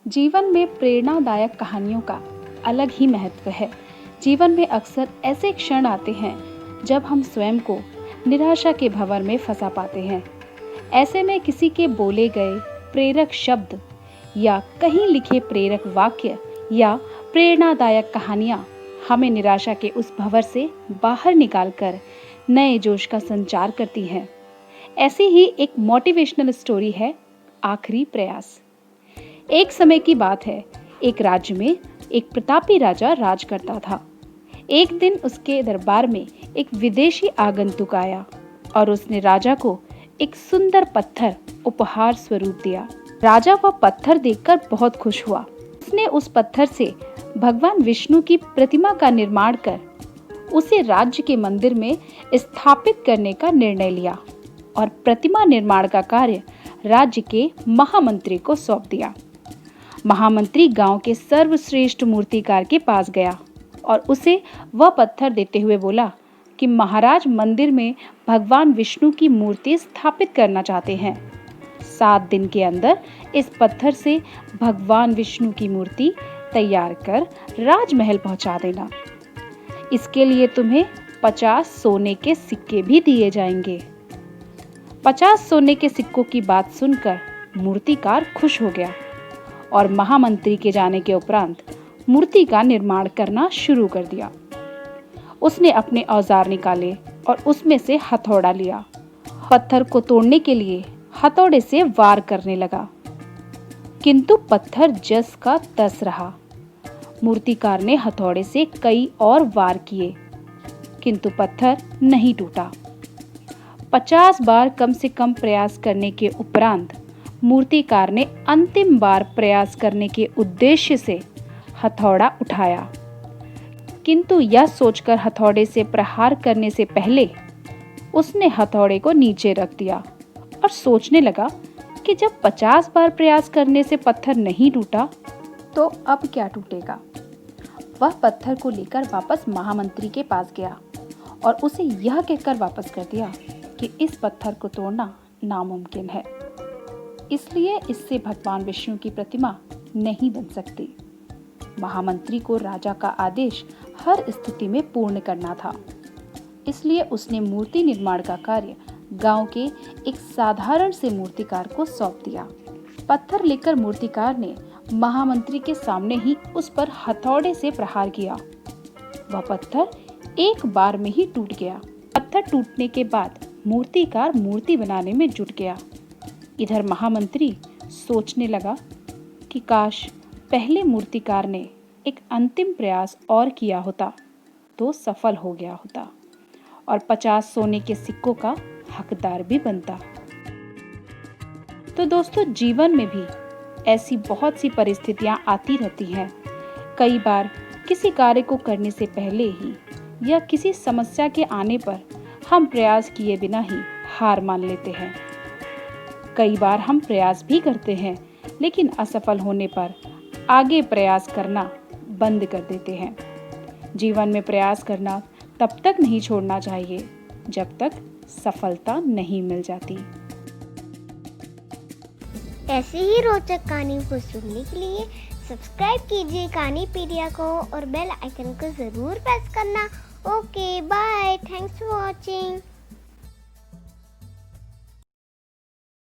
जीवन में प्रेरणादायक कहानियों का अलग ही महत्व है। जीवन में अक्सर ऐसे क्षण आते हैं जब हम स्वयं को निराशा के भंवर में फंसा पाते हैं। ऐसे में किसी के बोले गए प्रेरक शब्द या कहीं लिखे प्रेरक वाक्य या प्रेरणादायक कहानियाँ हमें निराशा के उस भंवर से बाहर निकालकर नए जोश का संचार करती हैं। ऐसी ही एक मोटिवेशनल स्टोरी है आखिरी प्रयास। एक समय की बात है, एक राज्य में एक प्रतापी राजा राज करता था। एक दिन उसके दरबार में एक विदेशी आगंतुक आया और उसने राजा को एक सुंदर पत्थर उपहार स्वरूप दिया। राजा वह पत्थर देखकर बहुत खुश हुआ। उसने उस पत्थर से भगवान विष्णु की प्रतिमा का निर्माण कर उसे राज्य के मंदिर में स्थापित करने का निर्णय लिया और प्रतिमा निर्माण का कार्य राज्य के महामंत्री को सौंप दिया। महामंत्री गांव के सर्वश्रेष्ठ मूर्तिकार के पास गया और उसे वह पत्थर देते हुए बोला कि महाराज मंदिर में भगवान विष्णु की मूर्ति स्थापित करना चाहते हैं। 7 दिन के अंदर इस पत्थर से भगवान विष्णु की मूर्ति तैयार कर राजमहल पहुंचा देना। इसके लिए तुम्हें 50 सोने के सिक्के भी दिए जाएंगे। 50 सोने के सिक्कों की बात सुनकर मूर्तिकार खुश हो गया और महामंत्री के जाने के उपरांत मूर्ति का निर्माण करना शुरू कर दिया। उसने अपने औजार निकाले और उसमें से हथौड़ा लिया। पत्थर को तोड़ने के लिए हथौड़े से वार करने लगा, किंतु पत्थर जस का तस रहा। मूर्तिकार ने हथौड़े से कई और वार किए, किंतु पत्थर नहीं टूटा। 50 बार कम से कम प्रयास करने के उपरांत मूर्तिकार ने अंतिम बार प्रयास करने के उद्देश्य से हथौड़ा उठाया, किंतु यह सोचकर हथौड़े से प्रहार करने से पहले उसने हथौड़े को नीचे रख दिया और सोचने लगा कि जब 50 बार प्रयास करने से पत्थर नहीं टूटा तो अब क्या टूटेगा। वह पत्थर को लेकर वापस महामंत्री के पास गया और उसे यह कहकर वापस कर दिया कि इस पत्थर को तोड़ना नामुमकिन है, इसलिए इससे भगवान विष्णु की प्रतिमा नहीं बन सकती। महामंत्री को राजा का आदेश हर स्थिति में पूर्ण करना था, इसलिए उसने मूर्ति निर्माण का कार्य गांव के एक साधारण से मूर्तिकार को सौंप दिया। पत्थर लेकर मूर्तिकार ने महामंत्री के सामने ही उस पर हथौड़े से प्रहार किया। वह पत्थर एक बार में ही टूट गया। पत्थर टूटने के बाद मूर्तिकार मूर्ति बनाने में जुट गया। इधर महामंत्री सोचने लगा कि काश पहले मूर्तिकार ने एक अंतिम प्रयास और किया होता तो सफल हो गया होता और 50 सोने के सिक्कों का हकदार भी बनता। तो दोस्तों, जीवन में भी ऐसी बहुत सी परिस्थितियां आती रहती हैं। कई बार किसी कार्य को करने से पहले ही या किसी समस्या के आने पर हम प्रयास किए बिना ही हार मान लेते हैं। कई बार हम प्रयास भी करते हैं, लेकिन असफल होने पर आगे प्रयास करना बंद कर देते हैं। जीवन में प्रयास करना तब तक नहीं छोड़ना चाहिए जब तक सफलता नहीं मिल जाती। ऐसी ही रोचक कहानी को सुनने के लिए सब्सक्राइब कीजिए कहानीपीडिया को और बेल आइकन को जरूर प्रेस करना। Okay bye, thanks for watching.